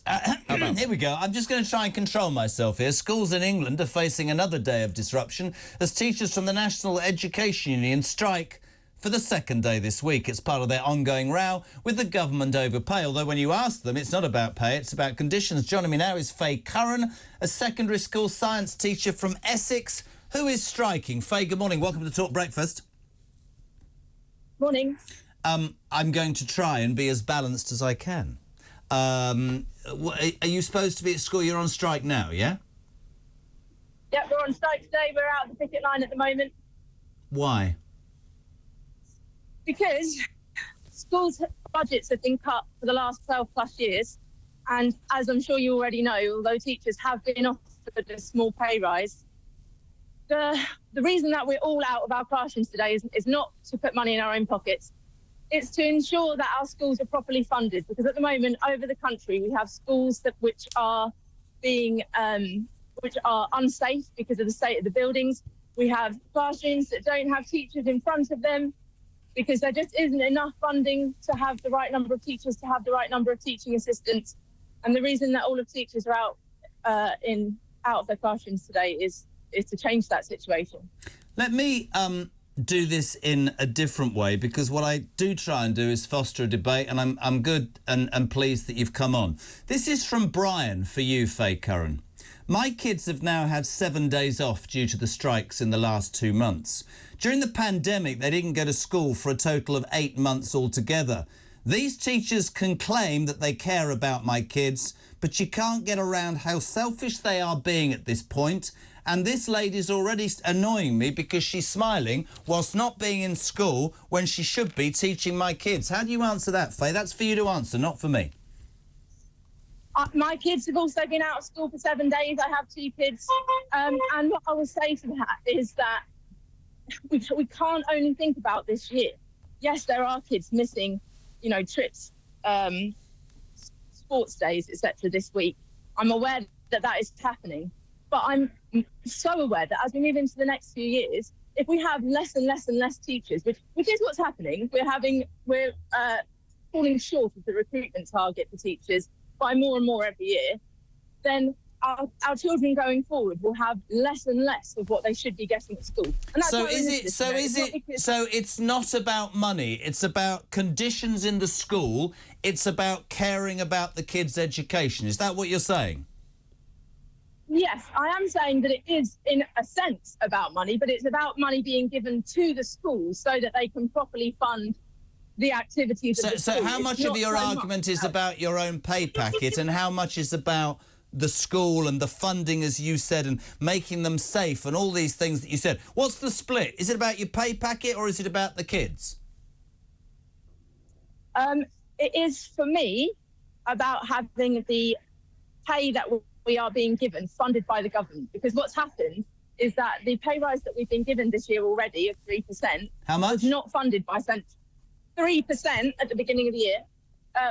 Here we go. I'm just going to try and control myself here. Schools in England are facing another day of disruption as teachers from the National Education Union strike for the second day this week. It's part of their ongoing row with the government over pay, although when you ask them, it's not about pay, it's about conditions. Joining me now is Faye Curran, a secondary school science teacher from Essex, who is striking. Faye, good morning. Welcome to Talk Breakfast. Morning. I'm going to try and be as balanced as I can. Are you supposed to be at school? You're on strike now, yeah? Yeah, we're on strike today. We're out of the picket line at the moment. Why? Because schools' budgets have been cut for the last 12 plus years. And as I'm sure you already know, although teachers have been offered a small pay rise, the reason that we're all out of our classrooms today is not to put money in our own pockets. It's to ensure that our schools are properly funded, because at the moment over the country we have schools which are unsafe because of the state of the buildings. We have classrooms that don't have teachers in front of them because there just isn't enough funding to have the right number of teachers, to have the right number of teaching assistants. And the reason that all of teachers are out of their classrooms today is to change that situation. Let me do this in a different way, because what I do try and do is foster a debate, and I'm good and pleased that you've come on. This is from Brian for you, Faye Curran. My kids have now had 7 days off due to the strikes in the last 2 months. During the pandemic, they didn't go to school for a total of 8 months altogether. These teachers can claim that they care about my kids, but you can't get around how selfish they are being at this point. And this lady's already annoying me because she's smiling whilst not being in school when she should be teaching my kids. How do you answer that, Faye? That's for you to answer, not for me. My kids have also been out of school for 7 days. I have 2 kids. And what I will say to that is that we can't only think about this year. Yes, there are kids missing, trips, sports days, etc. this week. I'm aware that that is happening. But I'm so aware that as we move into the next few years, if we have less and less and less teachers, which is what's happening, we're falling short of the recruitment target for teachers by more and more every year, then our children going forward will have less and less of what they should be getting at school. And that's so it's not about money, it's about conditions in the school, it's about caring about the kids' education. Is that what you're saying? Yes, I am saying that it is, in a sense, about money, but it's about money being given to the schools so that they can properly fund the activities of the school. So how much of your argument is about your own pay packet and how much is about the school and the funding, as you said, and making them safe and all these things that you said? What's the split? Is it about your pay packet or is it about the kids? It is, for me, about having the pay that we are being given funded by the government, because what's happened is that the pay rise that we've been given this year already of 3%, how much? Was not funded by 3% at the beginning of the year,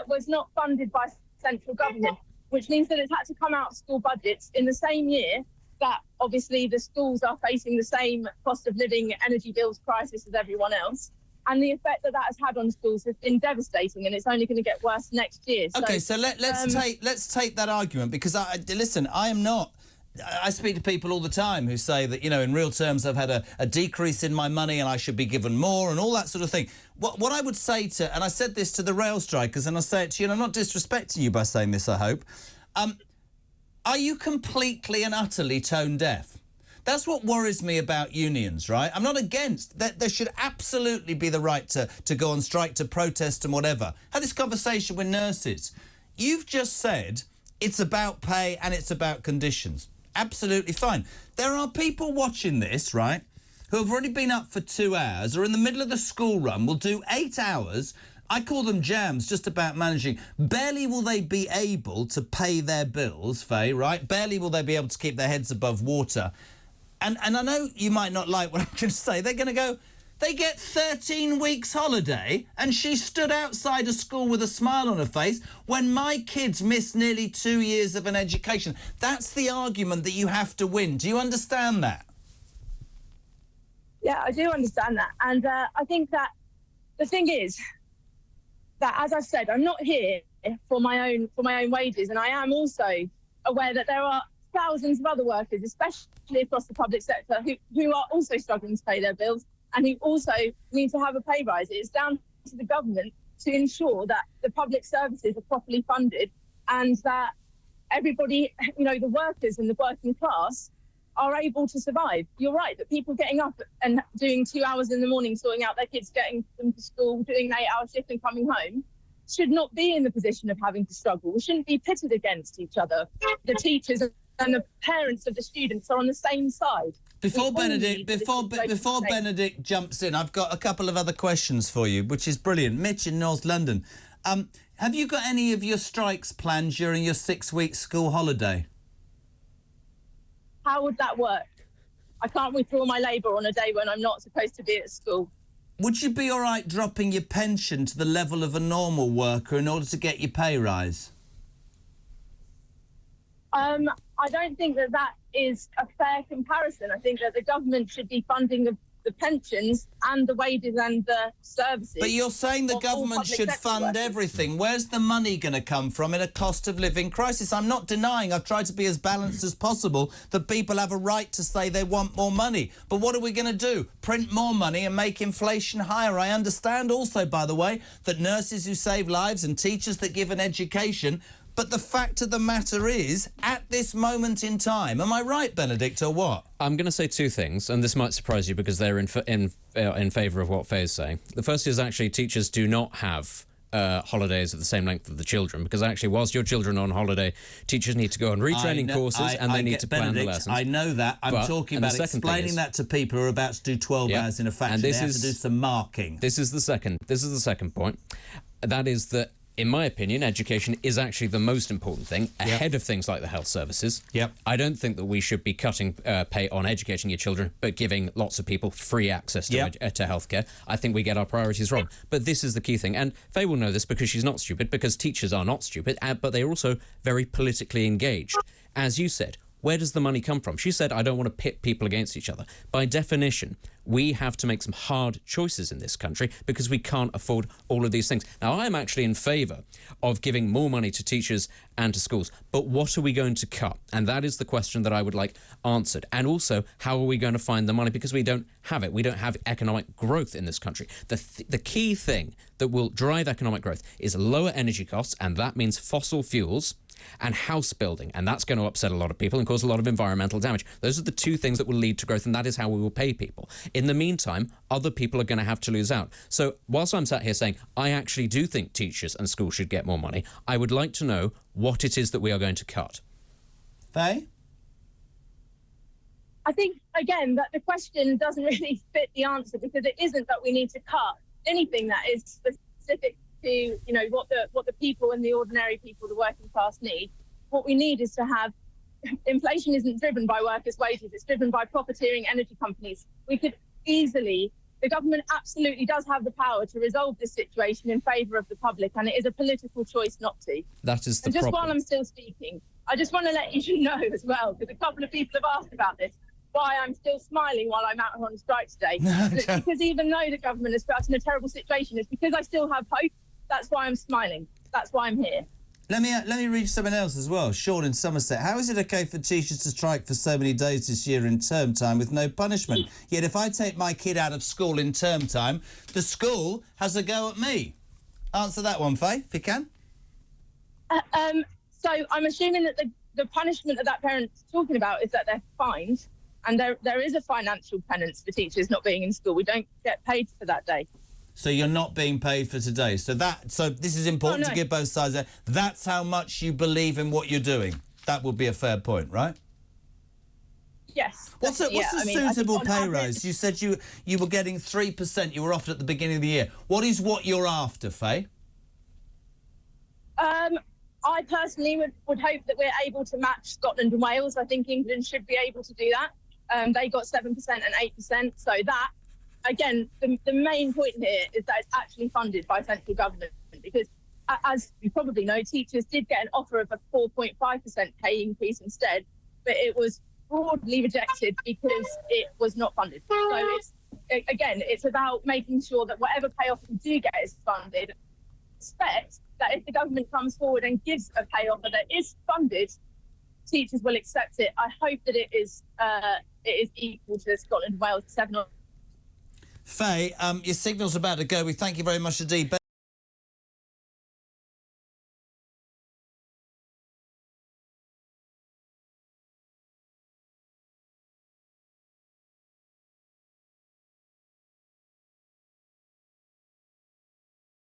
was not funded by central government, which means that it's had to come out of school budgets in the same year that obviously the schools are facing the same cost of living, energy bills crisis as everyone else. And the effect that has had on schools has been devastating, and it's only going to get worse next year. OK, so let's take that argument, because listen, I speak to people all the time who say that, in real terms, I've had a decrease in my money and I should be given more and all that sort of thing. What I would say to, and I said this to the rail strikers, and I say it to you, and I'm not disrespecting you by saying this, I hope. Are you completely and utterly tone deaf? That's what worries me about unions, right? I'm not against that. There should absolutely be the right to go on strike, to protest and whatever. I had this conversation with nurses. You've just said it's about pay and it's about conditions. Absolutely fine. There are people watching this, right, who have already been up for 2 hours or in the middle of the school run, will do 8 hours. I call them jams, just about managing. Barely will they be able to pay their bills, Faye, right? Barely will they be able to keep their heads above water. And I know you might not like what I'm going to say. They're going to go, they get 13 weeks holiday, and she stood outside a school with a smile on her face when my kids missed nearly 2 years of an education. That's the argument that you have to win. Do you understand that? Yeah, I do understand that. And I think that the thing is that, as I've said, I'm not here for my own wages, and I am also aware that there are thousands of other workers, especially across the public sector, who are also struggling to pay their bills and who also need to have a pay rise. It's down to the government to ensure that the public services are properly funded and that everybody, the workers and the working class are able to survive. You're right that people getting up and doing 2 hours in the morning, sorting out their kids, getting them to school, doing an 8-hour shift and coming home should not be in the position of having to struggle. We shouldn't be pitted against each other. The teachers and the parents of the students are on the same side. Before Benedict jumps in, I've got a couple of other questions for you, which is brilliant. Mitch in North London. Have you got any of your strikes planned during your 6-week school holiday? How would that work? I can't withdraw my labour on a day when I'm not supposed to be at school. Would you be all right dropping your pension to the level of a normal worker in order to get your pay rise? I don't think that is a fair comparison. I think that the government should be funding the pensions and the wages and the services. But you're saying the government should fund everything. Where's the money going to come from in a cost of living crisis? I'm not denying, I've tried to be as balanced as possible, that people have a right to say they want more money. But what are we going to do? Print more money and make inflation higher? I understand also, by the way, that nurses who save lives and teachers that give an education. But the fact of the matter is, at this moment in time, am I right, Benedict, or what? I'm going to say two things, and this might surprise you because they're in favour of what Faye is saying. The first is actually teachers do not have holidays at the same length of the children, because actually whilst your children are on holiday, teachers need to go on retraining courses and they need to plan the lessons. I know that. I'm talking about explaining that to people who are about to do 12 hours in a factory. And they have to do some marking. This is the second point. That is that, in my opinion, education is actually the most important thing, ahead of things like the health services. I don't think that we should be cutting pay on educating your children, but giving lots of people free access to healthcare. I think we get our priorities wrong. But this is the key thing. And Faye will know this because she's not stupid, because teachers are not stupid, but they're also very politically engaged. As you said, where does the money come from? She said, I don't want to pit people against each other. By definition, we have to make some hard choices in this country because we can't afford all of these things. Now, I'm actually in favour of giving more money to teachers and to schools. But what are we going to cut? And that is the question that I would like answered. And also, how are we going to find the money? Because we don't have it. We don't have economic growth in this country. The key thing that will drive economic growth is lower energy costs, and that means fossil fuels, and house building, and that's going to upset a lot of people and cause a lot of environmental damage. Those are the two things that will lead to growth, and that is how we will pay people. In the meantime, other people are going to have to lose out. So whilst I'm sat here saying I actually do think teachers and schools should get more money, I would like to know what it is that we are going to cut. Faye? I think, again, that the question doesn't really fit the answer, because it isn't that we need to cut anything that is specific to what the people and the ordinary people, the working class, need. What we need is to have inflation isn't driven by workers' wages, it's driven by profiteering energy companies. We could easily, the government absolutely does have the power to resolve this situation in favour of the public, and it is a political choice not to. That is the problem. And just while I'm still speaking, I just want to let you know as well, because a couple of people have asked about this, why I'm still smiling while I'm out on strike today. Because even though the government has put us in a terrible situation, it's because I still have hope. That's why I'm smiling. That's why I'm here. Let me read someone else as well. Sean in Somerset. How is it okay for teachers to strike for so many days this year in term time with no punishment? Yet if I take my kid out of school in term time, the school has a go at me. Answer that one, Faye, if you can. So I'm assuming that the punishment that parent's talking about is that they're fined, and there is a financial penance for teachers not being in school. We don't get paid for that day. So you're not being paid for today. So this is important to give both sides there. That's how much you believe in what you're doing. That would be a fair point, right? Yes. What's a suitable pay rise? You said you were getting 3%. You were offered at the beginning of the year. What is what you're after, Faye? I personally would hope that we're able to match Scotland and Wales. I think England should be able to do that. They got 7% and 8%. So that, again, the main point here is that it's actually funded by central government, because, as you probably know, teachers did get an offer of a 4.5% pay increase instead, but it was broadly rejected because it was not funded. So it's about making sure that whatever payoff we do get is funded. I expect that if the government comes forward and gives a pay offer that is funded, teachers will accept it. I hope that it is equal to Scotland and Wales 7. Faye, your signal's about to go. We thank you very much indeed.